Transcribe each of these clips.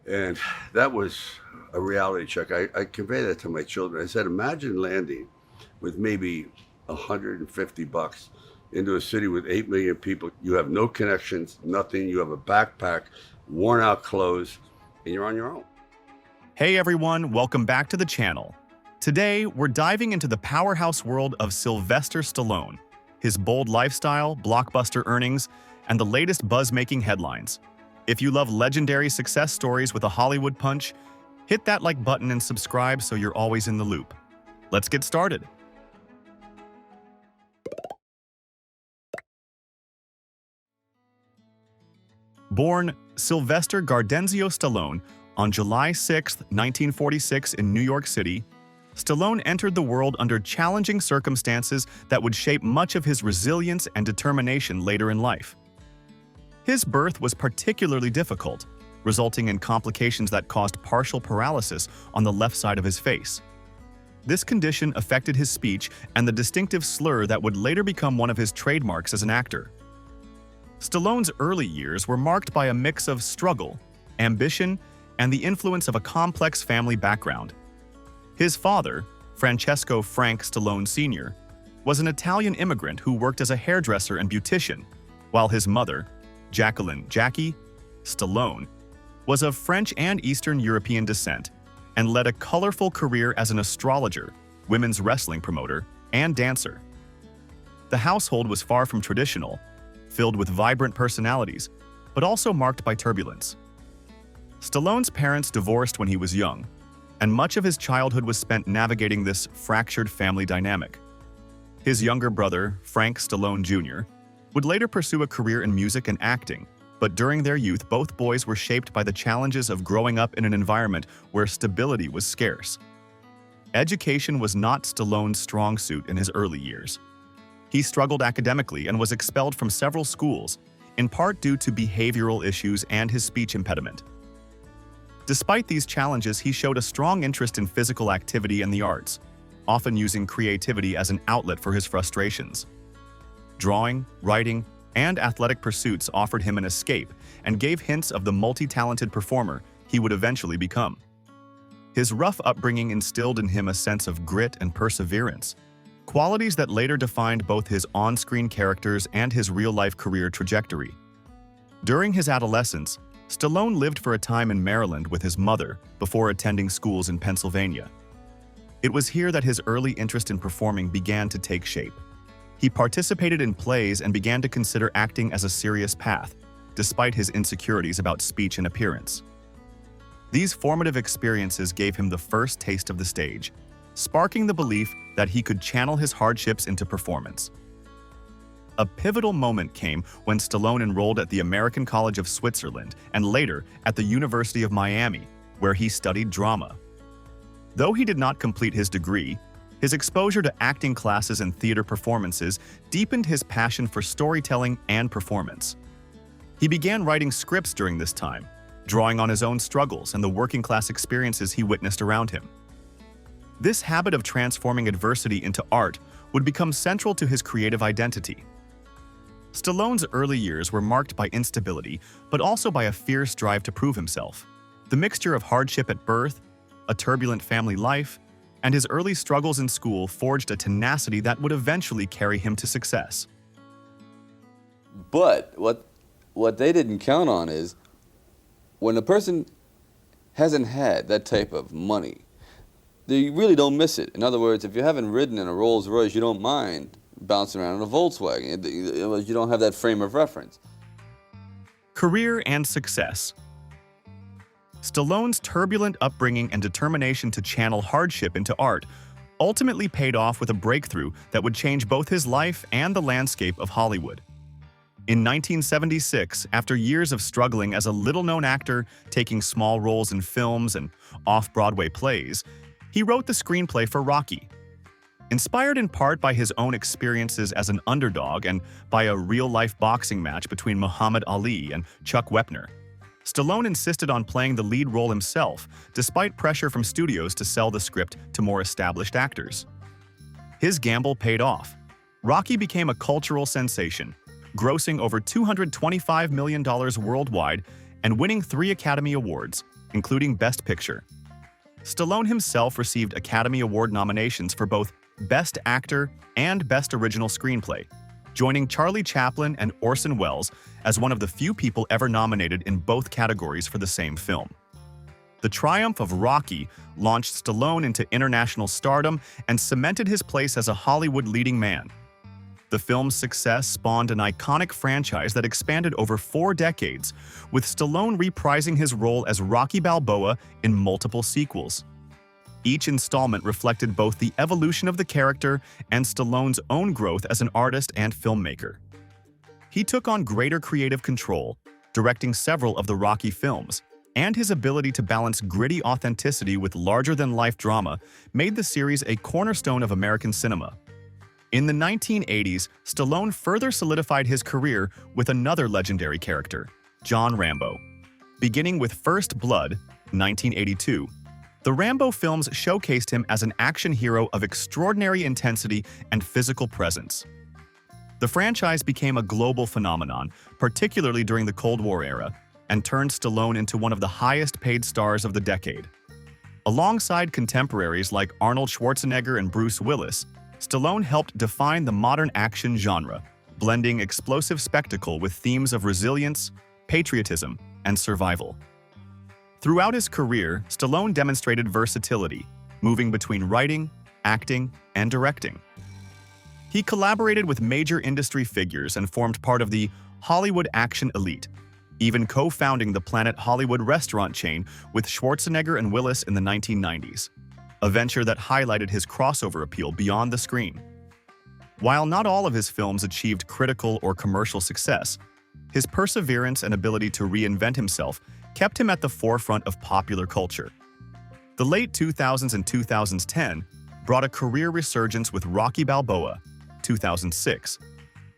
And that was a reality check. I convey that to my children. I said, imagine landing with maybe $150 into a city with 8 million people. You have no connections, nothing. You have a backpack, worn out clothes, and you're on your own. Hey everyone, welcome back to the channel. Today, we're diving into the powerhouse world of Sylvester Stallone, his bold lifestyle, blockbuster earnings, and the latest buzz-making headlines. If you love legendary success stories with a Hollywood punch, hit that like button and subscribe so you're always in the loop. Let's get started. Born Sylvester Gardenzio Stallone on July 6, 1946 in New York City, Stallone entered the world under challenging circumstances that would shape much of his resilience and determination later in life. His birth was particularly difficult, resulting in complications that caused partial paralysis on the left side of his face. This condition affected his speech and the distinctive slur that would later become one of his trademarks as an actor. Stallone's early years were marked by a mix of struggle, ambition, and the influence of a complex family background. His father, Francesco Frank Stallone Sr., was an Italian immigrant who worked as a hairdresser and beautician, while his mother, Jackie Stallone, was of French and Eastern European descent and led a colorful career as an astrologer, women's wrestling promoter, and dancer. The household was far from traditional, filled with vibrant personalities, but also marked by turbulence. Stallone's parents divorced when he was young, and much of his childhood was spent navigating this fractured family dynamic. His younger brother, Frank Stallone Jr., would later pursue a career in music and acting, but during their youth, both boys were shaped by the challenges of growing up in an environment where stability was scarce. Education was not Stallone's strong suit in his early years. He struggled academically and was expelled from several schools, in part due to behavioral issues and his speech impediment. Despite these challenges, he showed a strong interest in physical activity and the arts, often using creativity as an outlet for his frustrations. Drawing, writing, and athletic pursuits offered him an escape and gave hints of the multi-talented performer he would eventually become. His rough upbringing instilled in him a sense of grit and perseverance, qualities that later defined both his on-screen characters and his real-life career trajectory. During his adolescence, Stallone lived for a time in Maryland with his mother before attending schools in Pennsylvania. It was here that his early interest in performing began to take shape. He participated in plays and began to consider acting as a serious path, despite his insecurities about speech and appearance. These formative experiences gave him the first taste of the stage, sparking the belief that he could channel his hardships into performance. A pivotal moment came when Stallone enrolled at the American College of Switzerland and later at the University of Miami, where he studied drama. Though he did not complete his degree, his exposure to acting classes and theater performances deepened his passion for storytelling and performance. He began writing scripts during this time, drawing on his own struggles and the working-class experiences he witnessed around him. This habit of transforming adversity into art would become central to his creative identity. Stallone's early years were marked by instability, but also by a fierce drive to prove himself. The mixture of hardship at birth, a turbulent family life, and his early struggles in school forged a tenacity that would eventually carry him to success. But what they didn't count on is when a person hasn't had that type of money, they really don't miss it. In other words, if you haven't ridden in a Rolls Royce, you don't mind bouncing around in a Volkswagen. You don't have that frame of reference. Career and success. Stallone's turbulent upbringing and determination to channel hardship into art ultimately paid off with a breakthrough that would change both his life and the landscape of Hollywood. In 1976, after years of struggling as a little-known actor, taking small roles in films and off-Broadway plays, he wrote the screenplay for Rocky. Inspired in part by his own experiences as an underdog and by a real-life boxing match between Muhammad Ali and Chuck Wepner, Stallone insisted on playing the lead role himself, despite pressure from studios to sell the script to more established actors. His gamble paid off. Rocky became a cultural sensation, grossing over $225 million worldwide and winning 3 Academy Awards, including Best Picture. Stallone himself received Academy Award nominations for both Best Actor and Best Original Screenplay, joining Charlie Chaplin and Orson Welles as one of the few people ever nominated in both categories for the same film. The triumph of Rocky launched Stallone into international stardom and cemented his place as a Hollywood leading man. The film's success spawned an iconic franchise that expanded over 4 decades, with Stallone reprising his role as Rocky Balboa in multiple sequels. Each installment reflected both the evolution of the character and Stallone's own growth as an artist and filmmaker. He took on greater creative control, directing several of the Rocky films, and his ability to balance gritty authenticity with larger-than-life drama made the series a cornerstone of American cinema. In the 1980s, Stallone further solidified his career with another legendary character, John Rambo. Beginning with First Blood, 1982, the Rambo films showcased him as an action hero of extraordinary intensity and physical presence. The franchise became a global phenomenon, particularly during the Cold War era, and turned Stallone into one of the highest-paid stars of the decade. Alongside contemporaries like Arnold Schwarzenegger and Bruce Willis, Stallone helped define the modern action genre, blending explosive spectacle with themes of resilience, patriotism, and survival. Throughout his career, Stallone demonstrated versatility, moving between writing, acting, and directing. He collaborated with major industry figures and formed part of the Hollywood action elite, even co-founding the Planet Hollywood restaurant chain with Schwarzenegger and Willis in the 1990s, a venture that highlighted his crossover appeal beyond the screen. While not all of his films achieved critical or commercial success, his perseverance and ability to reinvent himself kept him at the forefront of popular culture. The late 2000s and 2010 brought a career resurgence with Rocky Balboa, 2006,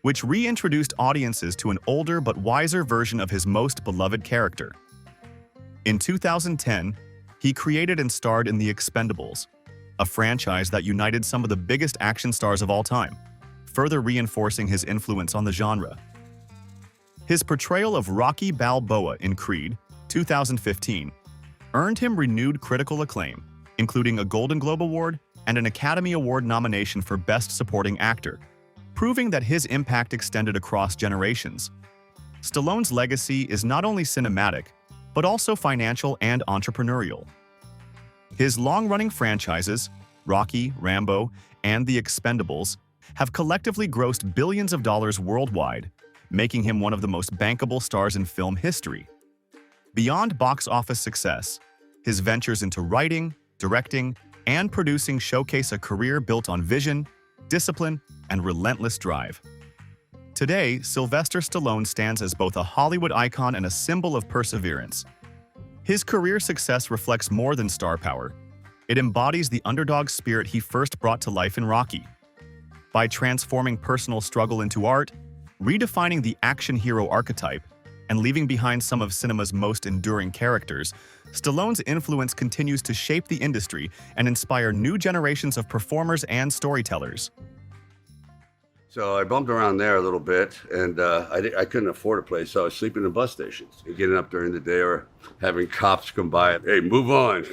which reintroduced audiences to an older but wiser version of his most beloved character. In 2010, he created and starred in The Expendables, a franchise that united some of the biggest action stars of all time, further reinforcing his influence on the genre. His portrayal of Rocky Balboa in Creed, 2015, earned him renewed critical acclaim, including a Golden Globe Award and an Academy Award nomination for Best Supporting Actor, proving that his impact extended across generations. Stallone's legacy is not only cinematic, but also financial and entrepreneurial. His long-running franchises, Rocky, Rambo, and The Expendables, have collectively grossed billions of dollars worldwide, making him one of the most bankable stars in film history. Beyond box office success, his ventures into writing, directing, and producing showcase a career built on vision, discipline, and relentless drive. Today, Sylvester Stallone stands as both a Hollywood icon and a symbol of perseverance. His career success reflects more than star power. It embodies the underdog spirit he first brought to life in Rocky. By transforming personal struggle into art, redefining the action hero archetype, and leaving behind some of cinema's most enduring characters, Stallone's influence continues to shape the industry and inspire new generations of performers and storytellers. So I bumped around there a little bit, and I couldn't afford a place, so I was sleeping in bus stations, getting up during the day or having cops come by. Hey, move on.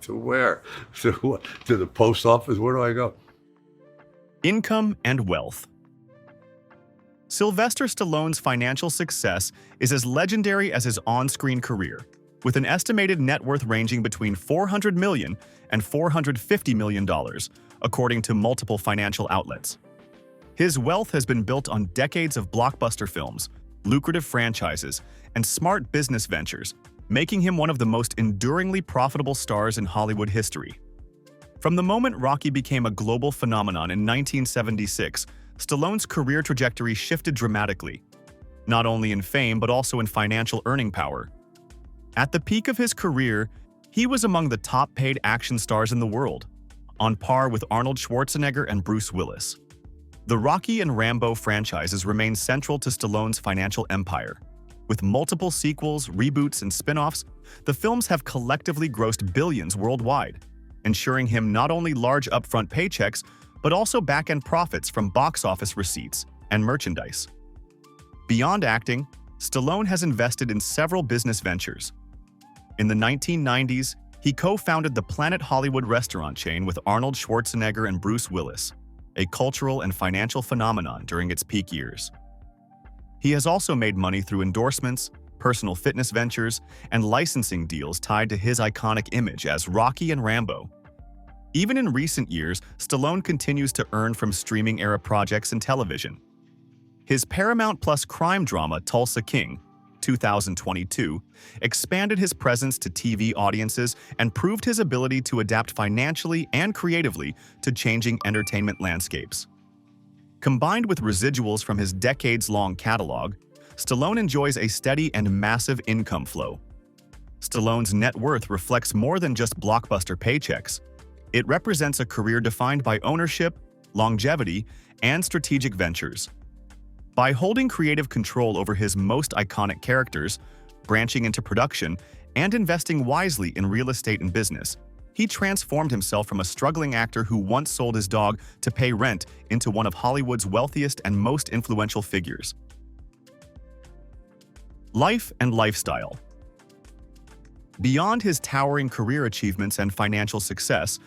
To where? To what? To the post office? Where do I go? Income and wealth. Sylvester Stallone's financial success is as legendary as his on-screen career, with an estimated net worth ranging between $400 million and $450 million, according to multiple financial outlets. His wealth has been built on decades of blockbuster films, lucrative franchises, and smart business ventures, making him one of the most enduringly profitable stars in Hollywood history. From the moment Rocky became a global phenomenon in 1976, Stallone's career trajectory shifted dramatically, not only in fame but also in financial earning power. At the peak of his career, he was among the top-paid action stars in the world, on par with Arnold Schwarzenegger and Bruce Willis. The Rocky and Rambo franchises remain central to Stallone's financial empire. With multiple sequels, reboots, and spin-offs, the films have collectively grossed billions worldwide, ensuring him not only large upfront paychecks, but also back-end profits from box office receipts and merchandise. Beyond acting, Stallone has invested in several business ventures. In the 1990s, he co-founded the Planet Hollywood restaurant chain with Arnold Schwarzenegger and Bruce Willis, a cultural and financial phenomenon during its peak years. He has also made money through endorsements, personal fitness ventures, and licensing deals tied to his iconic image as Rocky and Rambo. Even in recent years, Stallone continues to earn from streaming-era projects and television. His Paramount Plus crime drama Tulsa King, 2022, expanded his presence to TV audiences and proved his ability to adapt financially and creatively to changing entertainment landscapes. Combined with residuals from his decades-long catalog, Stallone enjoys a steady and massive income flow. Stallone's net worth reflects more than just blockbuster paychecks. It represents a career defined by ownership, longevity, and strategic ventures. By holding creative control over his most iconic characters, branching into production, and investing wisely in real estate and business, he transformed himself from a struggling actor who once sold his dog to pay rent into one of Hollywood's wealthiest and most influential figures. Life and lifestyle. Beyond his towering career achievements and financial success,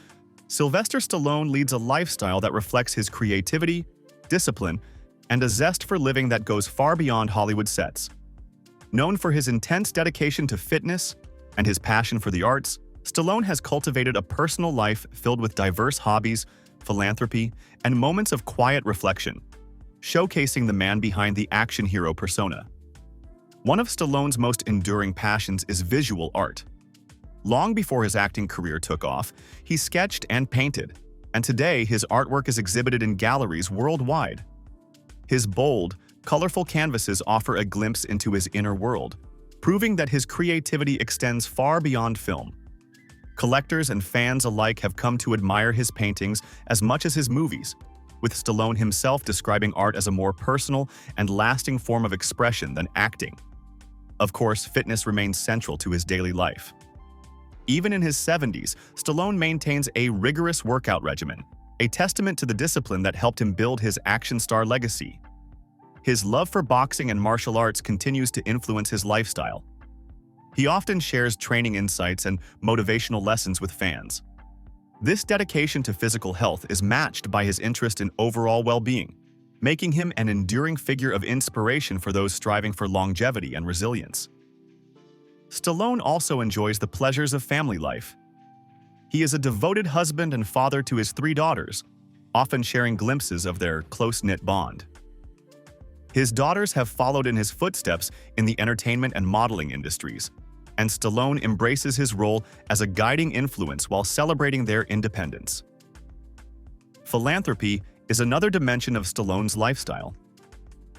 Sylvester Stallone leads a lifestyle that reflects his creativity, discipline, and a zest for living that goes far beyond Hollywood sets. Known for his intense dedication to fitness and his passion for the arts, Stallone has cultivated a personal life filled with diverse hobbies, philanthropy, and moments of quiet reflection, showcasing the man behind the action hero persona. One of Stallone's most enduring passions is visual art. Long before his acting career took off, he sketched and painted, and today his artwork is exhibited in galleries worldwide. His bold, colorful canvases offer a glimpse into his inner world, proving that his creativity extends far beyond film. Collectors and fans alike have come to admire his paintings as much as his movies, with Stallone himself describing art as a more personal and lasting form of expression than acting. Of course, fitness remains central to his daily life. Even in his 70s, Stallone maintains a rigorous workout regimen, a testament to the discipline that helped him build his action star legacy. His love for boxing and martial arts continues to influence his lifestyle. He often shares training insights and motivational lessons with fans. This dedication to physical health is matched by his interest in overall well-being, making him an enduring figure of inspiration for those striving for longevity and resilience. Stallone also enjoys the pleasures of family life. He is a devoted husband and father to his 3 daughters, often sharing glimpses of their close-knit bond. His daughters have followed in his footsteps in the entertainment and modeling industries, and Stallone embraces his role as a guiding influence while celebrating their independence. Philanthropy is another dimension of Stallone's lifestyle.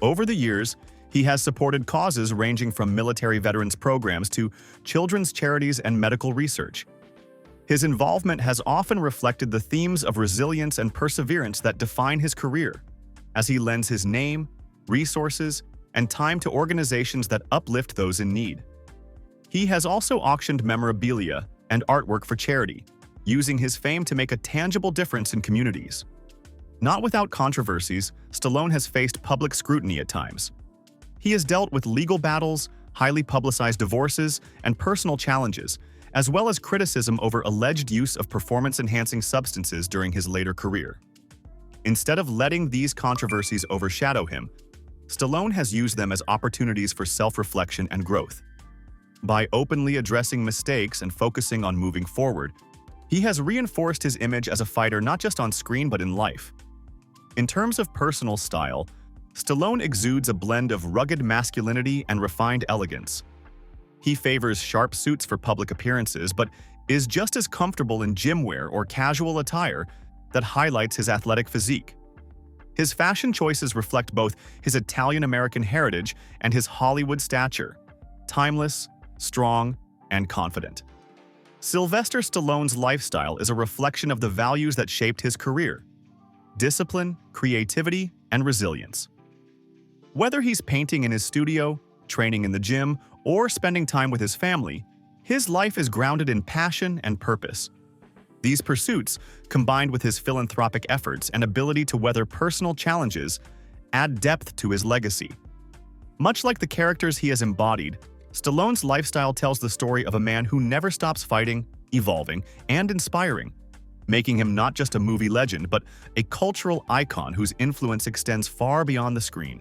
Over the years, he has supported causes ranging from military veterans programs to children's charities and medical research. His involvement has often reflected the themes of resilience and perseverance that define his career, as he lends his name, resources, and time to organizations that uplift those in need. He has also auctioned memorabilia and artwork for charity, using his fame to make a tangible difference in communities. Not without controversies, Stallone has faced public scrutiny at times. He has dealt with legal battles, highly publicized divorces, and personal challenges, as well as criticism over alleged use of performance-enhancing substances during his later career. Instead of letting these controversies overshadow him, Stallone has used them as opportunities for self-reflection and growth. By openly addressing mistakes and focusing on moving forward, he has reinforced his image as a fighter not just on screen but in life. In terms of personal style, Stallone exudes a blend of rugged masculinity and refined elegance. He favors sharp suits for public appearances, but is just as comfortable in gym wear or casual attire that highlights his athletic physique. His fashion choices reflect both his Italian-American heritage and his Hollywood stature, timeless, strong, and confident. Sylvester Stallone's lifestyle is a reflection of the values that shaped his career: discipline, creativity, and resilience. Whether he's painting in his studio, training in the gym, or spending time with his family, his life is grounded in passion and purpose. These pursuits, combined with his philanthropic efforts and ability to weather personal challenges, add depth to his legacy. Much like the characters he has embodied, Stallone's lifestyle tells the story of a man who never stops fighting, evolving, and inspiring, making him not just a movie legend, but a cultural icon whose influence extends far beyond the screen.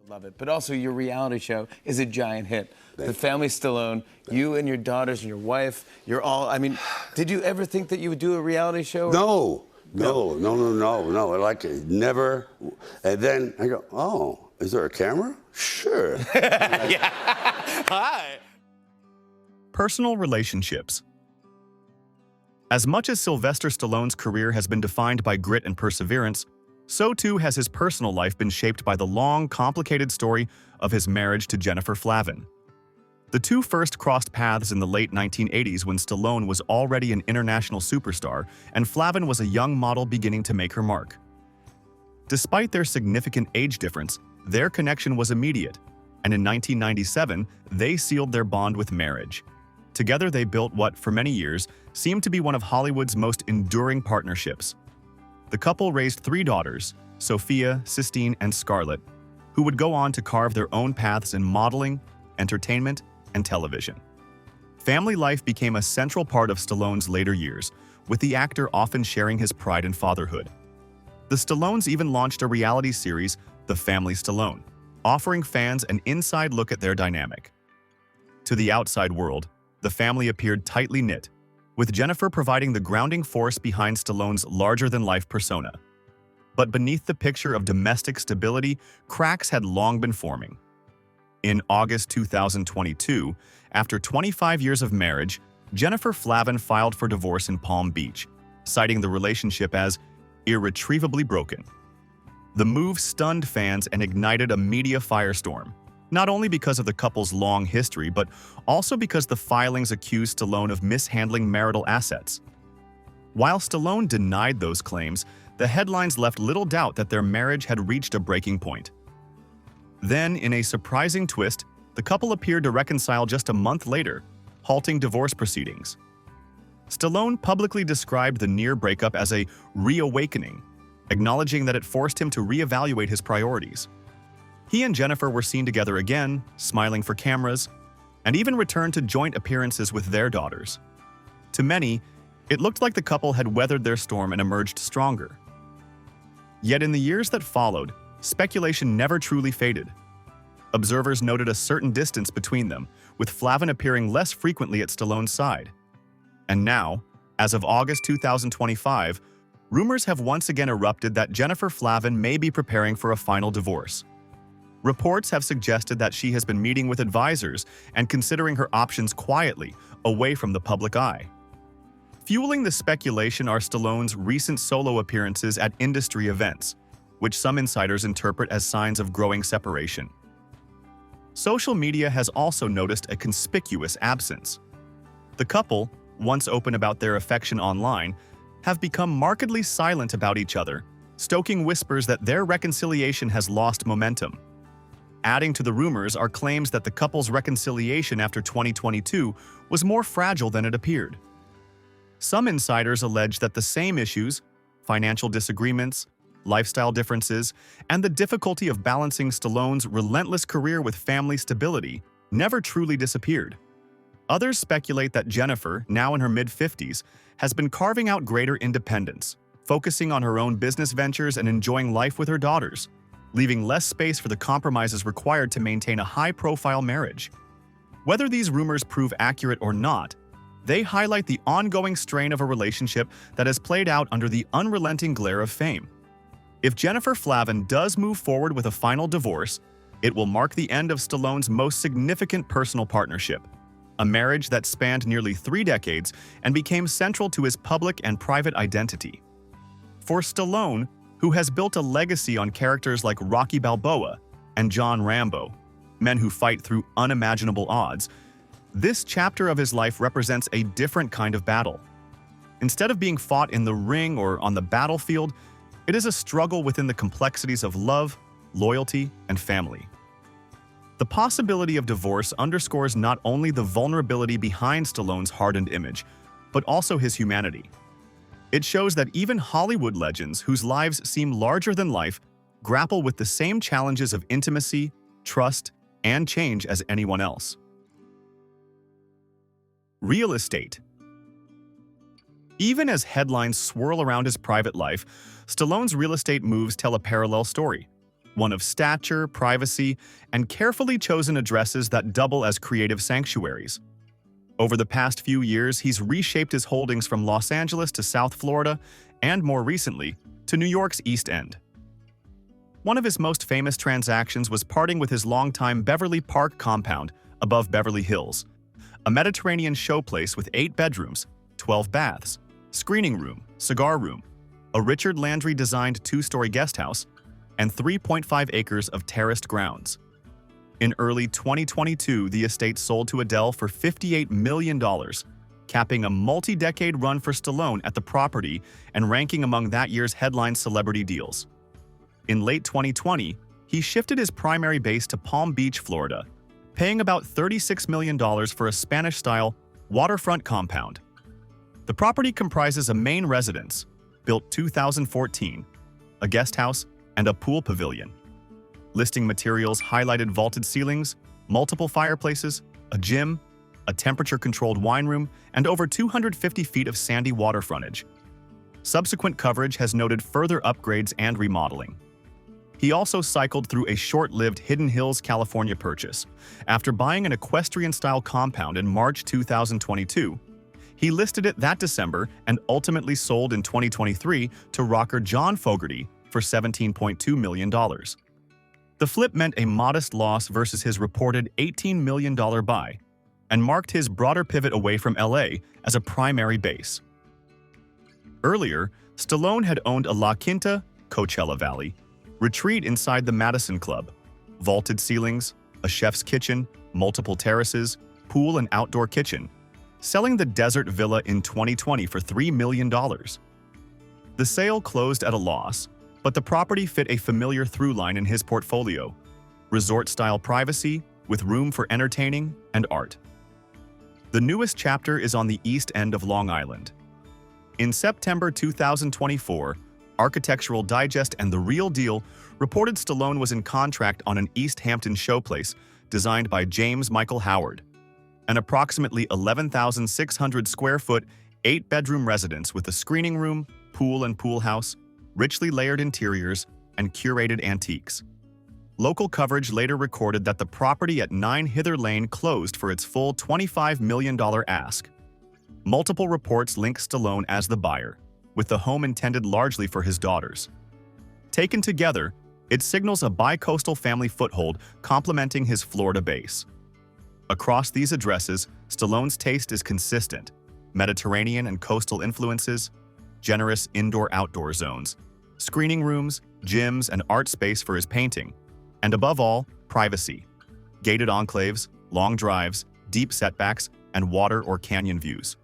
Love it. But also, your reality show is a giant hit. The Family Stallone, you and your daughters and your wife, you're all, I mean, did you ever think that you would do a reality show? No. Like, never. And then I go, oh, is there a camera? Sure. Yeah. Hi. Personal relationships. As much as Sylvester Stallone's career has been defined by grit and perseverance, so too has his personal life been shaped by the long, complicated story of his marriage to Jennifer Flavin. The two first crossed paths in the late 1980s when Stallone was already an international superstar and Flavin was a young model beginning to make her mark. Despite their significant age difference, their connection was immediate, and in 1997, they sealed their bond with marriage. Together they built what, for many years, seemed to be one of Hollywood's most enduring partnerships. The couple raised 3 daughters, Sophia, Sistine, and Scarlett, who would go on to carve their own paths in modeling, entertainment, and television. Family life became a central part of Stallone's later years, with the actor often sharing his pride in fatherhood. The Stallones even launched a reality series, The Family Stallone, offering fans an inside look at their dynamic. To the outside world, the family appeared tightly knit, with Jennifer providing the grounding force behind Stallone's larger-than-life persona. But beneath the picture of domestic stability, cracks had long been forming. In August 2022, after 25 years of marriage, Jennifer Flavin filed for divorce in Palm Beach, citing the relationship as irretrievably broken. The move stunned fans and ignited a media firestorm, not only because of the couple's long history, but also because the filings accused Stallone of mishandling marital assets. While Stallone denied those claims, the headlines left little doubt that their marriage had reached a breaking point. Then, in a surprising twist, the couple appeared to reconcile just a month later, halting divorce proceedings. Stallone publicly described the near breakup as a reawakening, acknowledging that it forced him to reevaluate his priorities. He and Jennifer were seen together again, smiling for cameras, and even returned to joint appearances with their daughters. To many, it looked like the couple had weathered their storm and emerged stronger. Yet in the years that followed, speculation never truly faded. Observers noted a certain distance between them, with Flavin appearing less frequently at Stallone's side. And now, as of August 2025, rumors have once again erupted that Jennifer Flavin may be preparing for a final divorce. Reports have suggested that she has been meeting with advisors and considering her options quietly, away from the public eye. Fueling the speculation are Stallone's recent solo appearances at industry events, which some insiders interpret as signs of growing separation. Social media has also noticed a conspicuous absence. The couple, once open about their affection online, have become markedly silent about each other, stoking whispers that their reconciliation has lost momentum. Adding to the rumors are claims that the couple's reconciliation after 2022 was more fragile than it appeared. Some insiders allege that the same issues, financial disagreements, lifestyle differences, and the difficulty of balancing Stallone's relentless career with family stability never truly disappeared. Others speculate that Jennifer, now in her mid-50s, has been carving out greater independence, focusing on her own business ventures and enjoying life with her daughters, leaving less space for the compromises required to maintain a high-profile marriage. Whether these rumors prove accurate or not, they highlight the ongoing strain of a relationship that has played out under the unrelenting glare of fame. If Jennifer Flavin does move forward with a final divorce, it will mark the end of Stallone's most significant personal partnership, a marriage that spanned nearly 3 decades and became central to his public and private identity. For Stallone, who has built a legacy on characters like Rocky Balboa and John Rambo, men who fight through unimaginable odds, this chapter of his life represents a different kind of battle. Instead of being fought in the ring or on the battlefield, it is a struggle within the complexities of love, loyalty, and family. The possibility of divorce underscores not only the vulnerability behind Stallone's hardened image, but also his humanity. It shows that even Hollywood legends, whose lives seem larger than life, grapple with the same challenges of intimacy, trust, and change as anyone else. Real estate. Even as headlines swirl around his private life, Stallone's real estate moves tell a parallel story, one of stature, privacy, and carefully chosen addresses that double as creative sanctuaries. Over the past few years, he's reshaped his holdings from Los Angeles to South Florida, and more recently, to New York's East End. One of his most famous transactions was parting with his longtime Beverly Park compound above Beverly Hills, a Mediterranean showplace with 8 bedrooms, 12 baths, screening room, cigar room, a Richard Landry-designed 2-story guest house, and 3.5 acres of terraced grounds. In early 2022, the estate sold to Adele for $58 million, capping a multi-decade run for Stallone at the property and ranking among that year's headline celebrity deals. In late 2020, he shifted his primary base to Palm Beach, Florida, paying about $36 million for a Spanish-style waterfront compound. The property comprises a main residence, built 2014, a guest house, and a pool pavilion. Listing materials highlighted vaulted ceilings, multiple fireplaces, a gym, a temperature-controlled wine room, and over 250 feet of sandy water frontage. Subsequent coverage has noted further upgrades and remodeling. He also cycled through a short-lived Hidden Hills, California purchase. After buying an equestrian-style compound in March 2022, he listed it that December and ultimately sold in 2023 to rocker John Fogerty for $17.2 million. The flip meant a modest loss versus his reported $18 million buy, and marked his broader pivot away from LA as a primary base. Earlier, Stallone had owned a La Quinta, Coachella Valley, retreat inside the Madison Club, vaulted ceilings, a chef's kitchen, multiple terraces, pool and outdoor kitchen, selling the desert villa in 2020 for $3 million. The sale closed at a loss, but the property fit a familiar through line in his portfolio: resort-style privacy with room for entertaining and art. The newest chapter is on the east end of Long Island. In September 2024, Architectural Digest and The Real Deal reported Stallone was in contract on an East Hampton showplace designed by James Michael Howard, an approximately 11,600 square foot, 8-bedroom residence with a screening room, pool and pool house, richly layered interiors, and curated antiques. Local coverage later recorded that the property at 9 Hither Lane closed for its full $25 million ask. Multiple reports link Stallone as the buyer, with the home intended largely for his daughters. Taken together, it signals a bi-coastal family foothold complementing his Florida base. Across these addresses, Stallone's taste is consistent: Mediterranean and coastal influences, generous indoor-outdoor zones, screening rooms, gyms, and art space for his painting, and above all, privacy: gated enclaves, long drives, deep setbacks, and water or canyon views.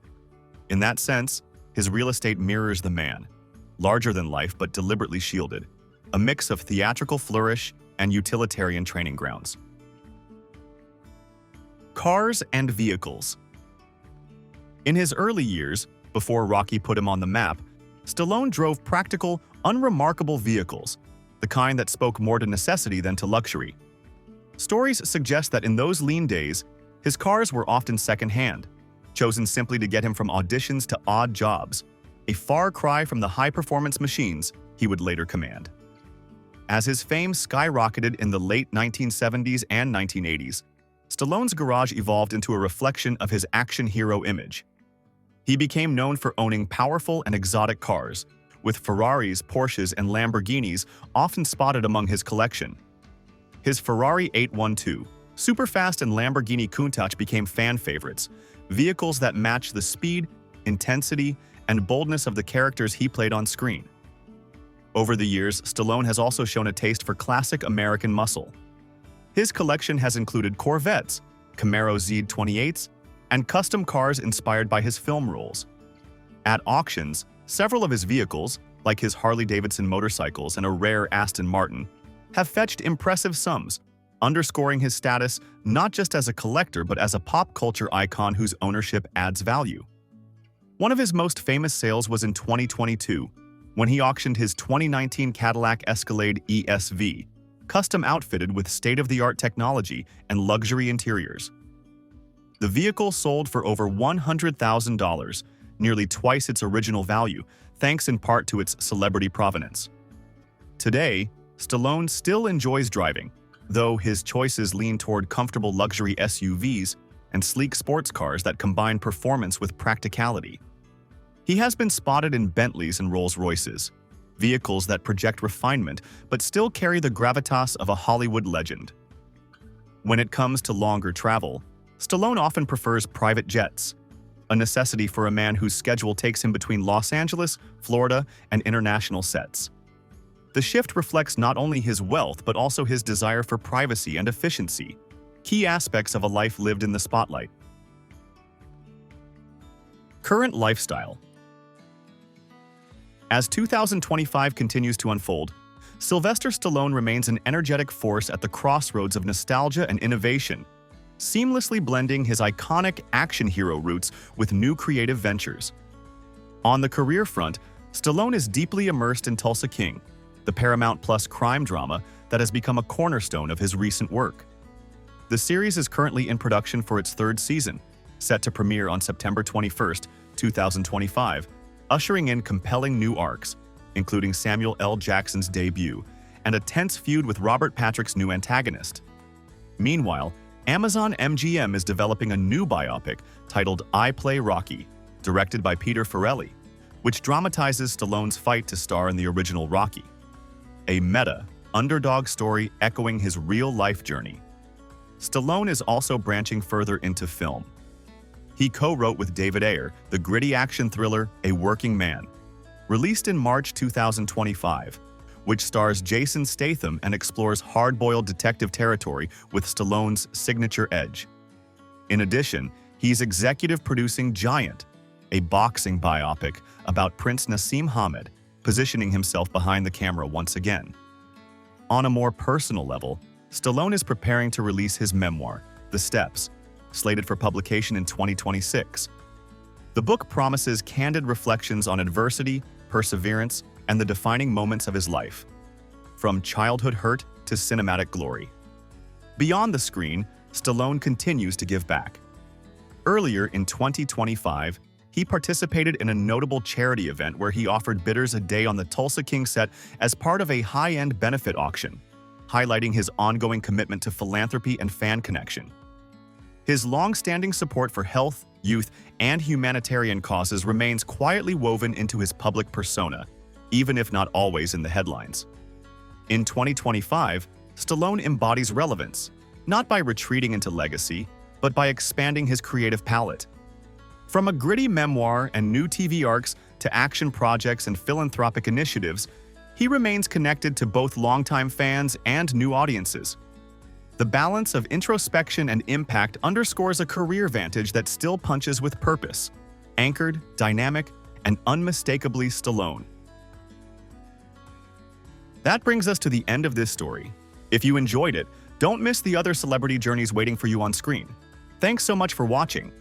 In that sense, his real estate mirrors the man, larger than life but deliberately shielded, a mix of theatrical flourish and utilitarian training grounds. Cars and vehicles. In his early years, before Rocky put him on the map, Stallone drove practical, unremarkable vehicles, the kind that spoke more to necessity than to luxury. Stories suggest that in those lean days, his cars were often second-hand, chosen simply to get him from auditions to odd jobs, a far cry from the high-performance machines he would later command. As his fame skyrocketed in the late 1970s and 1980s, Stallone's garage evolved into a reflection of his action hero image. He became known for owning powerful and exotic cars, with Ferraris, Porsches, and Lamborghinis often spotted among his collection. His Ferrari 812, Superfast, and Lamborghini Countach became fan favorites, vehicles that match the speed, intensity, and boldness of the characters he played on screen. Over the years, Stallone has also shown a taste for classic American muscle. His collection has included Corvettes, Camaro Z28s, and custom cars inspired by his film roles. At auctions, several of his vehicles, like his Harley-Davidson motorcycles and a rare Aston Martin, have fetched impressive sums, underscoring his status not just as a collector but as a pop culture icon whose ownership adds value. One of his most famous sales was in 2022, when he auctioned his 2019 Cadillac Escalade ESV, custom outfitted with state-of-the-art technology and luxury interiors. The vehicle sold for over $100,000, nearly twice its original value, thanks in part to its celebrity provenance. Today, Stallone still enjoys driving, though his choices lean toward comfortable luxury SUVs and sleek sports cars that combine performance with practicality. He has been spotted in Bentleys and Rolls-Royces, vehicles that project refinement but still carry the gravitas of a Hollywood legend. When it comes to longer travel, Stallone often prefers private jets, a necessity for a man whose schedule takes him between Los Angeles, Florida, and international sets. The shift reflects not only his wealth but also his desire for privacy and efficiency, key aspects of a life lived in the spotlight. Current lifestyle. As 2025 continues to unfold, Sylvester Stallone remains an energetic force at the crossroads of nostalgia and innovation, seamlessly blending his iconic action hero roots with new creative ventures. On the career front, Stallone is deeply immersed in Tulsa King, the Paramount Plus crime drama that has become a cornerstone of his recent work. The series is currently in production for its third season, set to premiere on September 21, 2025, ushering in compelling new arcs, including Samuel L. Jackson's debut and a tense feud with Robert Patrick's new antagonist. Meanwhile, Amazon MGM is developing a new biopic titled I Play Rocky, directed by Peter Farrelly, which dramatizes Stallone's fight to star in the original Rocky, a meta, underdog story echoing his real-life journey. Stallone is also branching further into film. He co-wrote with David Ayer the gritty action thriller A Working Man, released in March 2025, which stars Jason Statham and explores hard-boiled detective territory with Stallone's signature edge. In addition, he's executive producing Giant, a boxing biopic about Prince Nassim Hamed, positioning himself behind the camera once again. On a more personal level, Stallone is preparing to release his memoir, The Steps, slated for publication in 2026. The book promises candid reflections on adversity, perseverance, and the defining moments of his life, from childhood hurt to cinematic glory. Beyond the screen, Stallone continues to give back. Earlier in 2025, he participated in a notable charity event where he offered bidders a day on the Tulsa King set as part of a high-end benefit auction, highlighting his ongoing commitment to philanthropy and fan connection. His long-standing support for health, youth, and humanitarian causes remains quietly woven into his public persona, even if not always in the headlines. In 2025, Stallone embodies relevance, not by retreating into legacy, but by expanding his creative palette. From a gritty memoir and new TV arcs to action projects and philanthropic initiatives, he remains connected to both longtime fans and new audiences. The balance of introspection and impact underscores a career vantage that still punches with purpose, anchored, dynamic, and unmistakably Stallone. That brings us to the end of this story. If you enjoyed it, don't miss the other celebrity journeys waiting for you on screen. Thanks so much for watching.